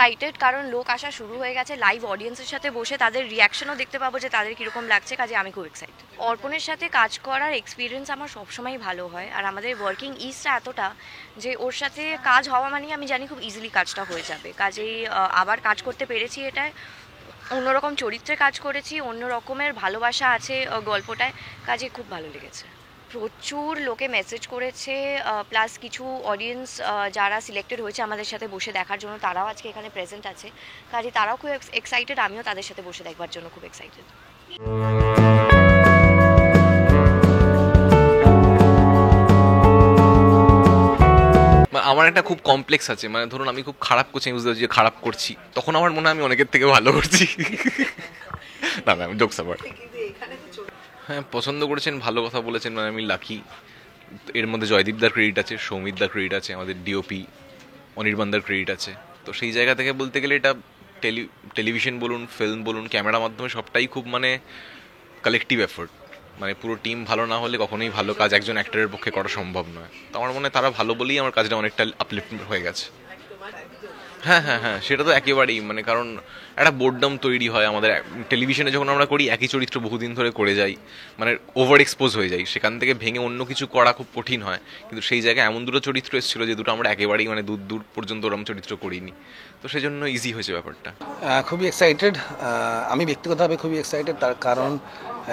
Excited, কারণ লোক আসা শুরু হয়ে গেছে, লাইভ অডিয়েন্সের সাথে বসে তাদের রিয়াকশনও দেখতে পাবো যে তাদের কীরকম লাগছে, কাজে আমি খুব এক্সাইটেড। অর্পণের সাথে কাজ করার এক্সপিরিয়েন্স আমার সবসময়ই ভালো হয়, আর আমাদের ওয়ার্কিং ইজটা এতটা যে ওর সাথে কাজ হওয়া মানে আমি জানি খুব ইজিলি কাজটা হয়ে যাবে। কাজেই আবার কাজ করতে পেরেছি, এটায় অন্যরকম চরিত্রে কাজ করেছি, অন্য রকমের ভালোবাসা আছে গল্পটায়, কাজে খুব ভালো লেগেছে। প্রচুর লোকে মেসেজ করেছে, প্লাস কিছু অডিয়েন্স যারা সিলেক্টেড হয়েছে আমাদের সাথে বসে দেখার জন্য, তারাও আজকে এখানে প্রেজেন্ট আছে, কাজে তারাও খুব এক্সাইটেড, আমিও তাদের সাথে বসে দেখবার জন্য খুব এক্সাইটেড। আমার একটা খুব কমপ্লেক্স আছে, মানে ধরুন আমি খুব খারাপ করছি, বুঝতে পারছি যে খারাপ করছি, তখন আমার মনে হয় আমি অনেকের থেকে ভালো করছি। না না, আমি জোকস আবার। হ্যাঁ, পছন্দ করেছেন, ভালো কথা বলেছেন, মানে আমি লাকি। এর মধ্যে জয়দীপদার ক্রেডিট আছে, সৌমিতদার ক্রেডিট আছে, আমাদের ডিওপি অনির্বাণদার ক্রেডিট আছে। তো সেই জায়গা থেকে বলতে গেলে এটা টেলিভিশন বলুন, ফিল্ম বলুন, ক্যামেরা মাধ্যমে সবটাই খুব মানে কালেকটিভ এফোর্ট। মানে পুরো টিম ভালো না হলে কখনোই ভালো কাজ একজন অ্যাক্টরের পক্ষে করা সম্ভব নয়। তো আমার মনে হয় তারা ভালো বলেই আমার কাজটা অনেকটা আপলিফ্ট হয়ে গেছে। হ্যাঁ হ্যাঁ হ্যাঁ, সেটা তো একেবারেই, মানে কারণ একটা বোর্ডডাম তৈরি হয় আমাদের টেলিভিশনে যখন আমরা করি, একই চরিত্র বহুদিন ধরে করে যাই, মানে ওভার এক্সপোজ হয়ে যাই, সেখান থেকে ভেঙে অন্য কিছু করা খুব কঠিন হয়। কিন্তু সেই জায়গায় এমন দুটো চরিত্র এসেছিলো যে দুটো আমরা একেবারেই মানে দূর দূর পর্যন্ত ওরকম চরিত্র করিনি, তো সেই জন্য ইজি হয়েছে ব্যাপারটা। খুবই এক্সাইটেড, আমি ব্যক্তিগতভাবে খুবই এক্সাইটেড, তার কারণ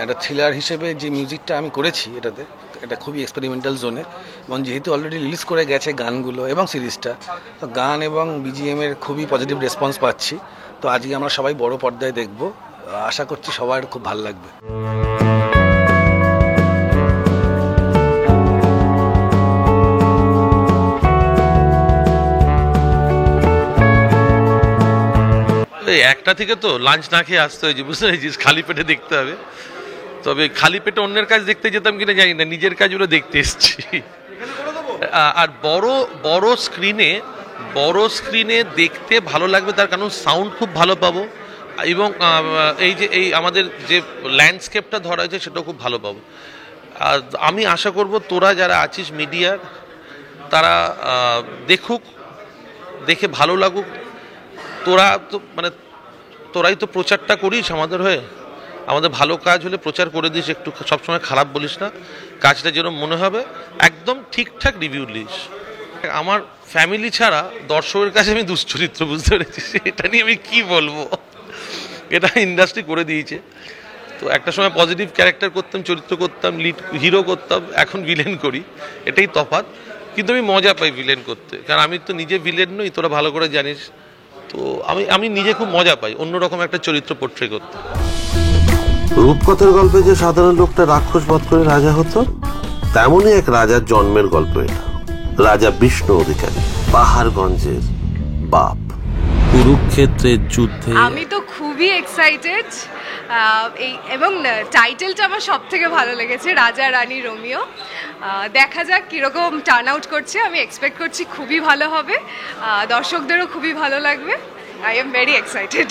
একটা থ্রিলার হিসেবে যে মিউজিকটা আমি করেছি এটাতে, এটা খুবই এক্সপেরিমেন্টাল জোনে, এবং যেহেতু অলরেডি রিলিজ করে গেছে গানগুলো এবং সিরিজটা, তো গান এবং বিজিএমের খুবই পজিটিভ রেসপন্স পাচ্ছি। তো আজকে আমরা সবাই বড় পর্দায় দেখব, আশা করছি সবার খুব ভালো লাগবে। একটা থেকে তো লাঞ্চ না খেয়ে আসতে হয়েছে, বুঝতে পেরেছিস, খালি পেটে দেখতে হবে। তবে খালি পেটে অন্যের কাজ দেখতে যেতাম কিনা জানি না, নিজের কাজগুলো দেখতে এসছি। আর বড় স্ক্রিনে দেখতে ভালো লাগবে, তার কারণ সাউন্ড খুব ভালো পাবো, এবং এই আমাদের যে ল্যান্ডস্কেপটা ধরা হয়েছে সেটাও খুব ভালো পাবো। আর আমি আশা করব তোরা যারা আছিস মিডিয়ার, তারা দেখুক, দেখে ভালো লাগুক। তোরাই তো প্রচারটা করিস আমাদের হয়ে, আমাদের ভালো কাজ হলে প্রচার করে দিস, একটু সবসময় খারাপ বলিস না, কাজটা যেন মনে হবে একদম ঠিকঠাক রিভিউ দিস। আমার ফ্যামিলি ছাড়া দর্শকের কাছে আমি দুশ্চরিত্র, বুঝতে পেরেছিস, এটা নিয়ে আমি কি বলবো, এটা ইন্ডাস্ট্রি করে দিয়েছে। তো একটা সময় পজিটিভ ক্যারেক্টার করতাম, চরিত্র করতাম, লিড হিরো করতাম, এখন ভিলেন করি, এটাই তফাৎ। কিন্তু আমি মজা পাই ভিলেন করতে, কারণ আমি তো নিজে ভিলেন নই, তোরা ভালো করে জানিস। তো আমি নিজে খুব মজা পাই অন্যরকম একটা চরিত্র পোট্রে করতে। রূপকথার গল্পে যে সাধারণ লোকটা রাক্ষস বধ করে রাজা হতো, তেমনই এক রাজার জন্মের গল্প এটা। রাজা বিষ্ণু অধিকারী, পাহাড়গঞ্জের বাপ। কুরুক্ষেত্রের যুদ্ধে আমি তো খুবই এক্সাইটেড, এবং টাইটেলটা আমার সব থেকে ভালো লেগেছে, রাজা রানী রোমিও। দেখা যাক কীরকম টার্ন আউট করছে, আমি এক্সপেক্ট করছি খুবই ভালো হবে, দর্শকদেরও খুবই ভালো লাগবে। I am very excited.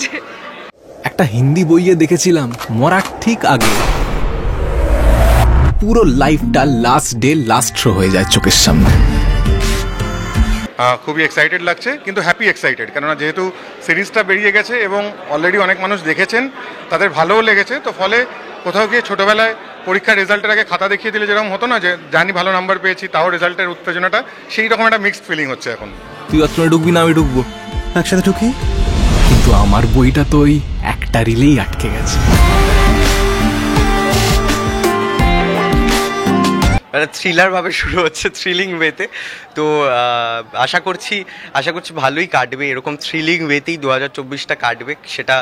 একটা হিন্দি বইয়ে দেখেছিলাম মরার ঠিক আগে পুরো লাইফটা লাস্ট ডে লাস্ট শো হয়ে যায় চোখের সামনে। খুবই এক্সাইটেড লাগছে, কিন্তু হ্যাপি এক্সাইটেড, কেননা যেহেতু সিরিজটা বেরিয়ে গেছে এবং অলরেডি অনেক মানুষ দেখেছেন, তাদের ভালোও লেগেছে। তো ফলে কোথাও গিয়ে ছোটোবেলায় পরীক্ষার রেজাল্টের আগে খাতা দেখিয়ে দিলে যেরকম হতো না, যে জানি ভালো নাম্বার পেয়েছি, তাও রেজাল্টের উত্তেজনাটা, সেই রকম একটা মিক্সড ফিলিং হচ্ছে এখন। তুই বাথরুমে ঢুকবি না আমি ঢুকবো, একসাথে ঢুকি। কিন্তু আমার বইটা তো ওই একটা রিলেই আটকে গেছে। থ্রিলার ভাবে শুরু হচ্ছে, থ্রিলিং ওয়েতে। তো আশা করছি ভালোই কাটবে, এরকম থ্রিলিং ওয়েতেই 2024টা কাটবে, সেটা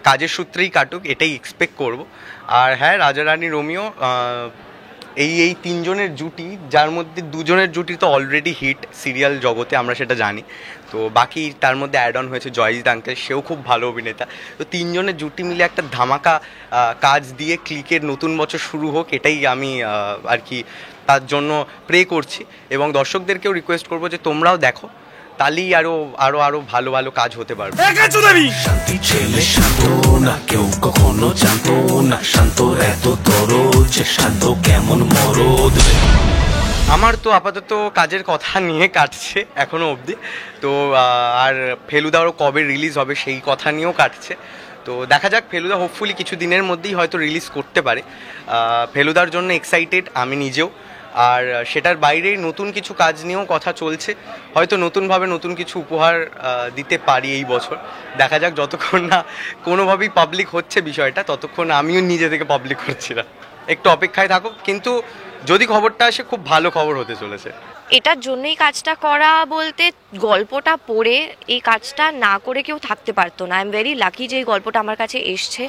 কাজের সূত্রেই কাটুক, এটাই এক্সপেক্ট করব। আর হ্যাঁ, রাজা রানী রোমিও, এই তিনজনের জুটি, যার মধ্যে দুজনের জুটি তো অলরেডি হিট সিরিয়াল জগতে, আমরা সেটা জানি। তো বাকি তার মধ্যে অ্যাড অন হয়েছে জয়জিৎ আঙ্কেল, সেও খুব ভালো অভিনেতা। তো তিনজনের জুটি মিলে একটা ধামাকা কাজ দিয়ে ক্লিকের নতুন বছর শুরু হোক, এটাই আমি আর কি তার জন্য প্রে করছি। এবং দর্শকদেরকেও রিকোয়েস্ট করবো যে তোমরাও দেখো, তাহলেই আরো ভালো ভালো কাজ হতে পারবে। শান্তি ছেলে শান্ত না, কেউ কখনো জানতো না শান্ত এত দরদ, শান্ত কেমন মরদ। আমার তো আপাতত কাজের কথা নিয়ে কাটছে এখনো অবধি, তো আর ফেলুদারও কবে রিলিজ হবে সেই কথা নিয়েও কাটছে। তো দেখা যাক, ফেলুদা হোপফুলি কিছু দিনের মধ্যেই হয়তো রিলিজ করতে পারে। ফেলুদার জন্য এক্সাইটেড আমি নিজেও, আর সেটার বাইরে নতুন কিছু কাজ নিয়েও কথা চলছে, হয়তো নতুনভাবে নতুন কিছু উপহার দিতে পারি এই বছর। দেখা যাক, যতক্ষণ না কোনোভাবেই পাবলিক হচ্ছে বিষয়টা ততক্ষণ আমিও নিজে থেকে পাবলিক করছি না, একটু অপেক্ষায় থাকো। কিন্তু যদি খবরটা আসে খুব ভালো খবর হতে চলেছে। এটার জন্যই কাজটা করা বলতে, গল্পটা পড়ে এই কাজটা না করে কেউ থাকতে পারতো না। আই এম ভেরি লাকি যে এই গল্পটা আমার কাছে এসছে।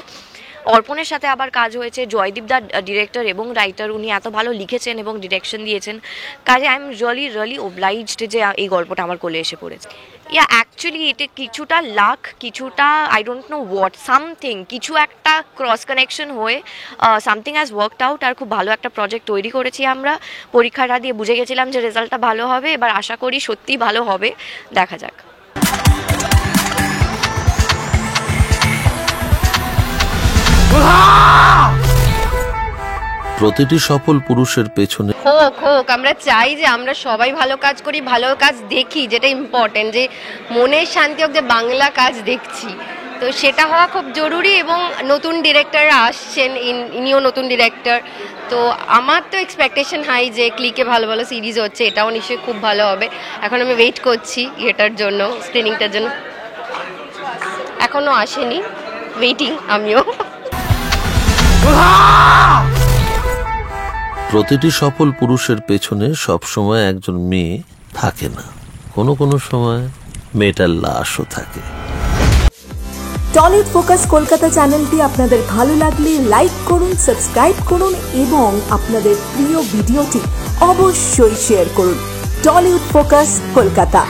অর্পণের সাথে আবার কাজ হয়েছে, জয়দীপ দা ডিরেক্টর এবং রাইটার, উনি এত ভালো লিখেছেন এবং ডিরেকশন দিয়েছেন। কাজে আই এম রিয়েলি ওবলাইজড যে এই গল্পটা আমার কোলে এসে পড়েছে। অ্যাকচুয়ালি এটা কিছুটা লাক, কিছুটা I don't know what, something কিছু একটা ক্রস কানেকশন হয়ে সামথিং হ্যাজ ওয়ার্কড আউট, আর খুব ভালো একটা প্রজেক্ট তৈরি করেছি আমরা। পরীক্ষাটা দিয়ে বুঝে গেছিলাম যে রেজাল্টটা ভালো হবে, এবার আশা করি সত্যিই ভালো হবে, দেখা যাক। প্রতিটি সফল পুরুষের পেছনে হোক আমরা চাই যে আমরা সবাই ভালো কাজ করি, ভালো কাজ দেখি, যেটা ইম্পর্টেন্ট, যে মনের শান্তি হোক যে বাংলা কাজ দেখছি, তো সেটা হওয়া খুব জরুরি। এবং নতুন ডিরেক্টররা আসছেন, ইনিও নতুন ডিরেক্টর, তো আমার তো এক্সপেকটেশন হাই যে ক্লিকে ভালো ভালো সিরিজ হচ্ছে, এটাও নিশ্চয়ই খুব ভালো হবে। এখন আমি ওয়েট করছি এটার জন্য, স্ক্রিনিংটার জন্য। এখনো আসেনি, ওয়েটিং আমিও। প্রতিটি সফল পুরুষের পেছনে সবসময় একজন মেয়ে থাকে না, কোনো সময় মেয়েটার লাশও থাকে। টলিউড ফোকাস কলকাতা চ্যানেলটি আপনাদের ভালো লাগলে লাইক করুন, সাবস্ক্রাইব করুন এবং আপনাদের প্রিয় ভিডিওটি অবশ্যই শেয়ার করুন। Tollywood focus Kolkata.